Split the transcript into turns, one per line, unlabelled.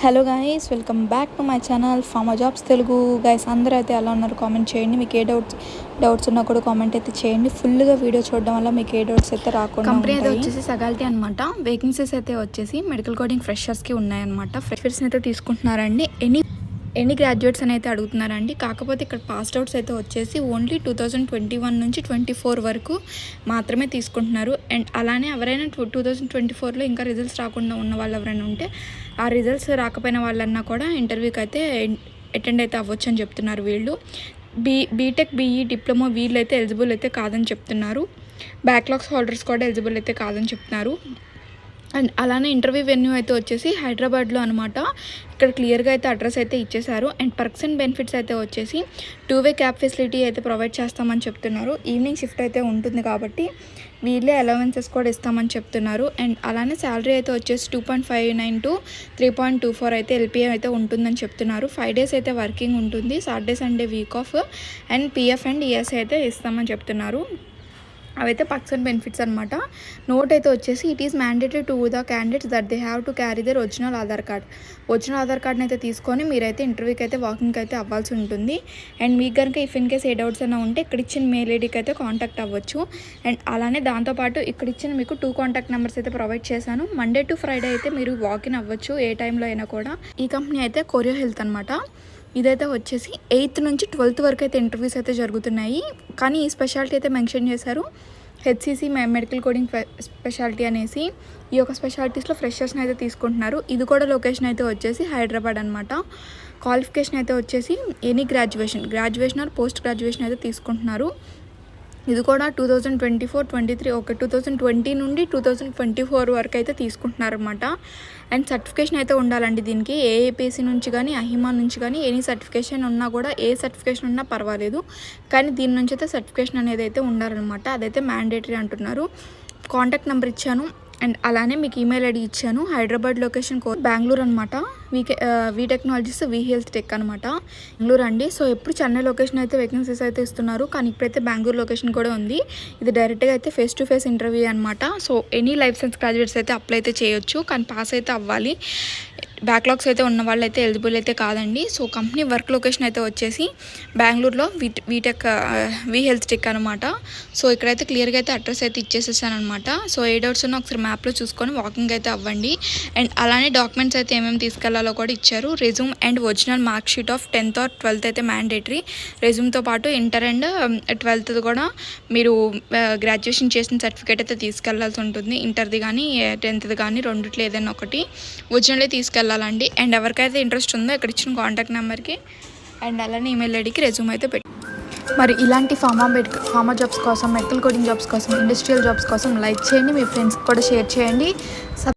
Hello guys, welcome back to my channel pharma jobs Telugu. Guys అందరూ అయితే ఎలా ఉన్నారు కామెంట్ చేయండి. మీకు ఏ డౌట్స్ ఉన్నా కూడా కామెంట్ అయితే చేయండి. ఫుల్గా వీడియో చూడడం వల్ల మీకు ఏ డౌట్స్ అయితే రాకుండా కంపెనీ అయితే వచ్చేసి సగాలిటీ అనమాట. వేకెన్సీస్ అయితే వచ్చేసి మెడికల్ కోడింగ్ ఫ్రెషర్స్కి ఉన్నాయన్నమాట. ఫ్రెషర్స్ని అయితే తీసుకుంటున్నారండి. ఎన్ని గ్రాడ్యుయేట్స్ అని అయితే అడుగుతున్నారండి. కాకపోతే ఇక్కడ పాస్డ్ అవుట్స్ అయితే వచ్చేసి ఓన్లీ 2021 నుంచి 24 వరకు మాత్రమే తీసుకుంటున్నారు. అండ్ అలానే ఎవరైనా 2024లో ఇంకా రిజల్ట్స్ రాకుండా ఉన్న వాళ్ళు ఎవరైనా ఉంటే ఆ రిజల్ట్స్ రాకపోయిన వాళ్ళన్నా కూడా ఇంటర్వ్యూకి అయితే అటెండ్ అయితే అవ్వచ్చు అని చెప్తున్నారు వీళ్ళు. బీటెక్ బీఈ డిప్లొమా వీళ్ళు అయితే ఎలిజిబుల్ అయితే కాదని చెప్తున్నారు. బ్యాక్లాగ్స్ హోల్డర్స్ కూడా ఎలిజిబుల్ అయితే కాదని చెప్తున్నారు. అండ్ అలానే ఇంటర్వ్యూ వెన్యూ అయితే వచ్చేసి హైదరాబాద్లో అనమాట. ఇక్కడ క్లియర్గా అయితే అడ్రస్ అయితే ఇచ్చేశారు. అండ్ పర్క్స్ అండ్ బెనిఫిట్స్ అయితే వచ్చేసి 2-వే క్యాబ్ ఫెసిలిటీ అయితే ప్రొవైడ్ చేస్తామని చెప్తున్నారు. ఈవినింగ్ షిఫ్ట్ అయితే ఉంటుంది కాబట్టి వీళ్ళే అలవెన్సెస్ కూడా ఇస్తామని చెప్తున్నారు. అండ్ అలానే శాలరీ అయితే వచ్చేసి 2.59 to 3.24 అయితే ఎల్పిఏ అయితే ఉంటుందని చెప్తున్నారు. 5 days అయితే వర్కింగ్ ఉంటుంది. Saturday Sunday week off and PF and ESI అయితే ఇస్తామని చెప్తున్నారు. అవైతే పర్క్స్ అండ్ బెనిఫిట్స్ అనమాట. నోట్ అయితే వచ్చేసి it is mandatory to the candidates that they have to carry their original Aadhaar card. Original ఆధార్ కార్డ్ని అయితే తీసుకొని మీరైతే ఇంటర్వ్యూకి అయితే వాకింగ్కి అయితే అవ్వాల్సి ఉంటుంది. అండ్ మీకు కనుక ఇన్ కేస్ ఏ డౌట్స్ అయినా ఉంటే ఇక్కడ ఇచ్చిన మెయిల్ ఐడికి అయితే కాంటాక్ట్ అవ్వచ్చు. అండ్ అలానే దాంతోపాటు ఇక్కడ ఇచ్చిన మీకు 2 కాంటాక్ట్ నెంబర్స్ అయితే ప్రొవైడ్ చేశాను. మండే టు ఫ్రైడే అయితే మీరు వాకిన్ అవ్వచ్చు ఏ టైంలో అయినా కూడా. ఈ కంపెనీ అయితే కొరియో హెల్త్ అనమాట. ఇదైతే వచ్చేసి 8th నుంచి 12th వరకు అయితే ఇంటర్వ్యూస్ అయితే జరుగుతున్నాయి. కానీ ఈ స్పెషాలిటీ అయితే మెన్షన్ చేశారు, హెచ్సిసి మెడికల్ కోడింగ్ స్పెషాలిటీ అనేసి. ఈ యొక్క స్పెషాలిటీస్లో ఫ్రెషర్స్ని అయితే తీసుకుంటున్నారు. ఇది కూడా లొకేషన్ అయితే వచ్చేసి హైదరాబాద్ అనమాట. క్వాలిఫికేషన్ అయితే వచ్చేసి any graduation or post graduation అయితే తీసుకుంటున్నారు. ఇది కూడా 2024-23 2020 నుండి 2024 వరకు అయితే తీసుకుంటున్నారన్నమాట. అండ్ సర్టిఫికేషన్ అయితే ఉండాలండి దీనికి. ఏఏపీసీ నుంచి కానీ అహిమా నుంచి కానీ ఎనీ సర్టిఫికేషన్ ఉన్నా కూడా, ఏ సర్టిఫికేషన్ ఉన్నా పర్వాలేదు, కానీ దీని నుంచి అయితే సర్టిఫికేషన్ అనేది అయితే ఉండాలన్నమాట. అదైతే మ్యాండేటరీ అంటున్నారు. కాంటాక్ట్ నెంబర్ ఇచ్చాను. అండ్ అలానే మీకు ఈమెయిల్ ఐడి ఇచ్చాను. హైదరాబాద్ లొకేషన్ బెంగళూరు అనమాట. వి టెక్నాలజీస్ వి హెల్త్ టెక్ అనమాట, బెంగళూరు అండి. సో ఎప్పుడు చెన్నై లొకేషన్ అయితే వేకెన్సీస్ అయితే ఇస్తున్నారు, కానీ ఇప్పుడైతే బెంగళూరు లొకేషన్ కూడా ఉంది. ఇది డైరెక్ట్గా అయితే ఫేస్ టు ఫేస్ ఇంటర్వ్యూ అనమాట. So any life science graduates అయితే అప్లై అయితే చేయొచ్చు, కానీ పాస్ అయితే అవ్వాలి. బ్యాక్లాగ్స్ అయితే ఉన్న వాళ్ళు అయితే ఎలిజిబుల్ అయితే కాదండి. సో కంపెనీ వర్క్ లొకేషన్ అయితే వచ్చేసి బెంగళూరులో వీటెక్ వి హెల్త్ టెక్ అనమాట. సో ఇక్కడైతే క్లియర్గా అయితే అడ్రస్ అయితే ఇచ్చేసేసాను అనమాట. సో ఏ డౌట్స్ ఉన్నా ఒకసారి మ్యాప్లో చూసుకొని వాకింగ్ అయితే అవ్వండి. అండ్ అలానే డాక్యుమెంట్స్ అయితే ఏమేమి తీసుకెళ్లాలో కూడా ఇచ్చారు. Resume and original mark sheet of 10th or 12th అయితే మ్యాండేటరీ. రెజ్యూమ్తో పాటు ఇంటర్ అండ్ 12th కూడా మీరు గ్రాడ్యుయేషన్ చేసిన సర్టిఫికేట్ అయితే తీసుకెళ్లాల్సి ఉంటుంది. ఇంటర్ది కానీ 10th కానీ రెండిట్లో ఏదైనా ఒకటి ఒరిజినలే తీసుకెళ్ళాలండి. అండ్ ఎవరికైతే ఇంట్రెస్ట్ ఉందో ఇక్కడ ఇచ్చిన కాంటాక్ట్ నెంబర్కి అండ్ అలానే ఈమెయిల్ ఐడికి రెజ్యూమ్ అయితే పెట్టి. మరి ఇలాంటి ఫార్మా జాబ్స్ కోసం, మెడికల్ కోడింగ్ జాబ్స్ కోసం, ఇండస్ట్రియల్ జాబ్స్ కోసం లైక్ చేయండి. మీ ఫ్రెండ్స్కి కూడా షేర్ చేయండి.